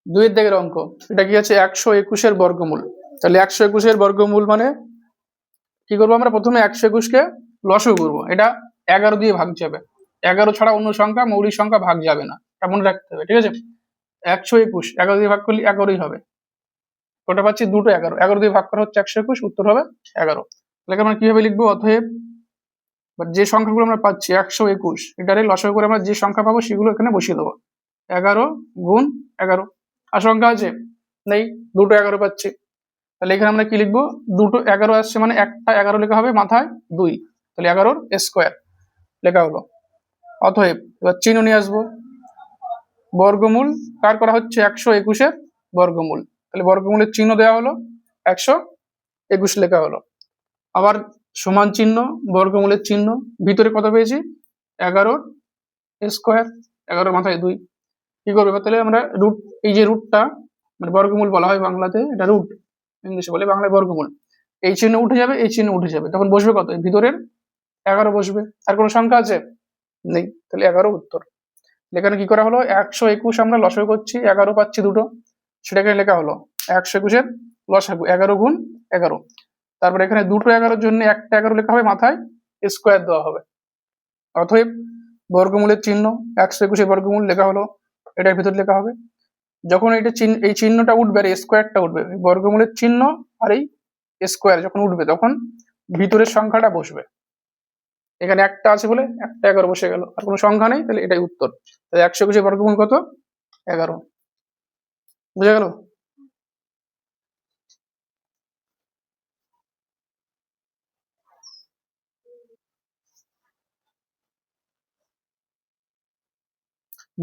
দুইয়ের দিকের অঙ্ক, এটা কি আছে 121-এর বর্গমূল। তাহলে 121-এর বর্গমূল মানে কি করবো আমরা, প্রথমে 121-কে লসাগু করবো। এটা 11 দিয়ে ভাগ যাবে, 11 ছাড়া অন্য সংখ্যা মৌলিক সংখ্যা ভাগ যাবে না, এমন রাখতে হবে, ঠিক আছে। 121 11 দিয়ে ভাগ করলে 11ই হবে। ওটা পাচ্ছি দুটো 11, 11 দিয়ে ভাগ করা হচ্ছে 121, উত্তর হবে 11। তাহলে আমরা কিভাবে লিখবো, অতএব যে সংখ্যাগুলো আমরা পাচ্ছি 121, এটারে লসাগু করে আমরা যে সংখ্যা পাবো সেগুলো এখানে বসিয়ে দেবো। 11 গুণ 11, আর সংখ্যা আছে নেই, দুটো 11 পাচ্ছি। তাহলে এখানে আমরা কি লিখবো, দুটো 11 আসছে মানে একটা 11 লেখা হবে, মাথায় 2, তাহলে 11 স্কোয়ার লেখা হলো। অতএব এবার চিহ্ন নিয়ে আসবো, বর্গমূল কার করা হচ্ছে 121-এর বর্গমূল, তাহলে বর্গমূলের চিহ্ন দেওয়া হলো, 121 লেখা হলো। আবার সমান চিহ্ন, বর্গমূলের চিহ্ন, ভিতরে কত পেয়েছি 11 স্কোয়ার, 11 মাথায় 2। কি করবে তাহলে আমরা রুট, এই যে রুটটা মানে বর্গমূল বলা হয় বাংলাতে, এটা রুট, ইংলিশে বলে, বাংলায় বর্গমূল। এই চিহ্ন উঠে যাবে, এই চিহ্ন উঠে যাবে, তখন বসবে কত, ভিতরের 11 বসবে। আর কোনো সংখ্যা আছে নেই, তাহলে 11 উত্তর। এখানে কি করা হলো, 121 আমরা লসাগু করছি, 11 পাচ্ছি দুটো, সেটাকে লেখা হলো 121-এর লসাগু, 11 গুণ 11। তারপরে এখানে দুটো 11-র জন্য একটা 11 লেখা হবে, মাথায় স্কোয়ার দেওয়া হবে। অতএব বর্গমূলের চিহ্ন 121-এর বর্গমূল লেখা হলো, এটার ভিতর লেখা হবে। যখন এটা এই চিহ্নটা উঠবে আর স্কোয়ারটা উঠবে, বর্গমূলের চিহ্ন আর এই স্কোয়ার যখন উঠবে তখন ভিতরের সংখ্যাটা বসবে। এখানে একটা আছে বলে একটা 11 বসে গেল, আর কোনো সংখ্যা নেই, তাহলে এটাই উত্তর। তাহলে 121-এর বর্গমূল কত, 11। বুঝা গেল?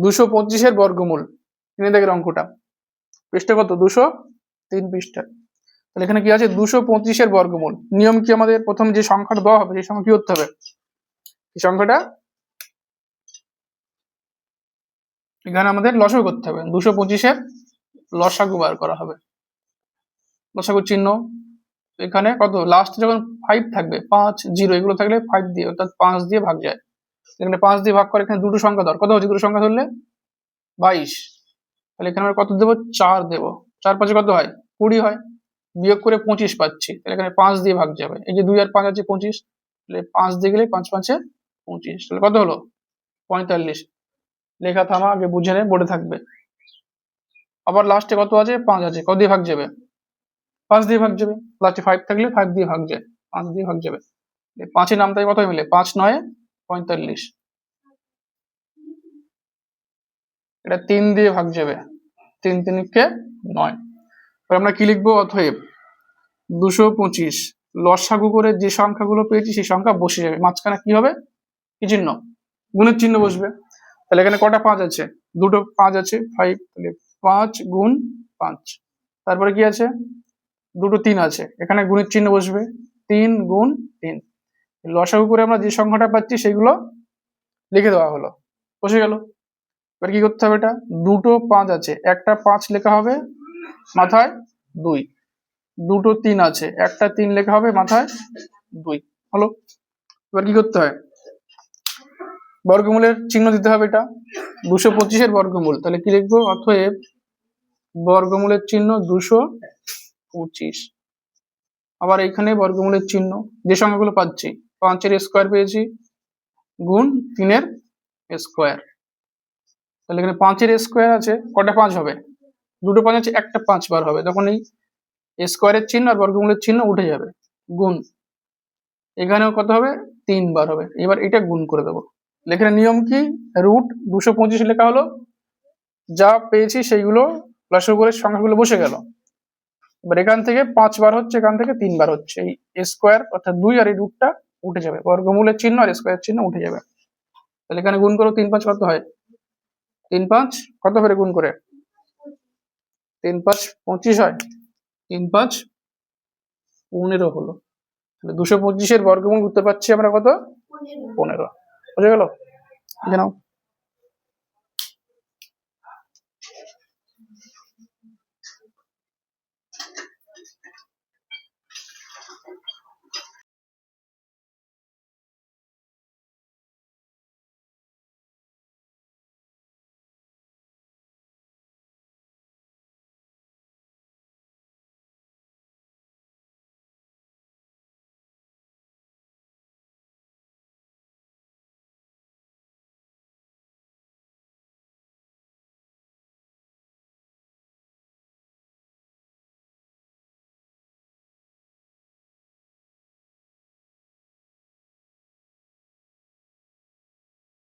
দুশো 25-এর বর্গমূল, এনে দেখেন অঙ্কটা, পৃষ্ঠা কত, 203 পৃষ্ঠা। তাহলে এখানে কি আছে, 225-এর বর্গমূল। নিয়ম কি, আমাদের প্রথম যে সংখ্যাটা দেওয়া হবে সেই সংখ্যা কি করতে হবে, এই সংখ্যাটা এখানে আমাদের লসাগু করতে হবে। 225-এর লসাগু বার করা হবে। লসাগু চিহ্ন এখানে কত, লাস্ট যখন 5 থাকবে, 5 0 এগুলো থাকলে 5 দিয়ে, অর্থাৎ 5 দিয়ে ভাগ যায়। এখানে 5 দিয়ে ভাগ করে, এখানে দুটো সংখ্যা ধর, কত হচ্ছে দুটো সংখ্যা ধরলে 22। তাহলে এখানে আমরা কত দেবো, 4 দেবো। 4 5 কত হয়, 20 হয়। বিয়োগ করে 25 পাচ্ছি, তাহলে এখানে 5 দিয়ে ভাগ যাবে। এই যে 2 আর 5 আছে 25, তাহলে 5 দিয়ে গেলে 5 5 25, তাহলে কত হলো 45। লেখা থামা, আগে বুঝে নে, বোর্ডে থাকবে। আবার লাস্টে কত আছে, 5 আছে, কত দিয়ে ভাগ যাবে, 5 দিয়ে ভাগ যাবে। লাস্টে 5 থাকলে 5 দিয়ে ভাগ যায়, 5 দিয়ে ভাগ যাবে। 5-এর নামটাই কত মিলে, 5 9 45। এটা 3 দিয়ে ভাগ যাবে, 3 3 কে 9। আমরা কি লিখবো, অতএব 225 লসাগু করে যে সংখ্যাগুলো পেয়েছি সেই সংখ্যা বসে যাবে, মাঝখানে কি হবে, কি চিহ্ন, গুণের চিহ্ন বসবে। তাহলে এখানে কটা 5 আছে, দুটো 5 আছে, 5, তাহলে 5 গুণ 5। তারপরে কি আছে, দুটো 3 আছে, এখানে গুণের চিহ্ন বসবে, 3 গুণ 3। লসাগু করে আমরা যে সংখ্যাটা পাচ্ছি সেগুলো লিখে দেওয়া হলো, বসে গেল। এবার কি করতে হবে, এটা দুটো 5 আছে, একটা 5 লেখা হবে, মাথায় 2। দুটো 3 আছে, একটা 3 লেখা হবে, মাথায় 2 হলো। এবার কি করতে হয়, বর্গমূলের চিহ্ন দিতে হবে। এটা 225-এর বর্গমূল, তাহলে কি লিখবো, অতএব বর্গমূলের চিহ্ন 225। আবার এখানে বর্গমূলের চিহ্ন, যে সংখ্যাগুলো পাচ্ছি, 5-এর স্কোয়ার পেয়েছি, গুণ 3-এর স্কোয়ার। তাহলে এখানে 5-এর স্কোয়ার আছে, কটা 5 হবে, দুটো 5 আছে, একটা 5 বার হবে, তখন এই স্কোয়ারের চিহ্ন আর বর্গমূলের চিহ্ন উঠে যাবে, গুণ। এখানেও কত হবে, 3 বার হবে। এবার এটা গুণ করে দেবো। এখানে নিয়ম কি, রুট 225 লেখা হলো, যা পেয়েছি সেইগুলো লসাগু করে সংখ্যাগুলো বসে গেল। এবার এখান থেকে 5 বার হচ্ছে, এখান থেকে 3 বার হচ্ছে, এই স্কোয়ার অর্থাৎ 2 আর এই রুটটা উঠে যাবে, বর্গমূলের চিহ্ন আর স্কোয়ার চিহ্ন উঠে যাবে। তাহলে এখানে গুণ করো, 3 5 কত হয়, 3 5 কত করে গুণ করে, 3 5 25 হয়, 3 5 15 হলো। তাহলে 225-এর বর্গমূল উত্তর পাচ্ছি আমরা কত, 15। বুঝে গেল, লিখে নাও।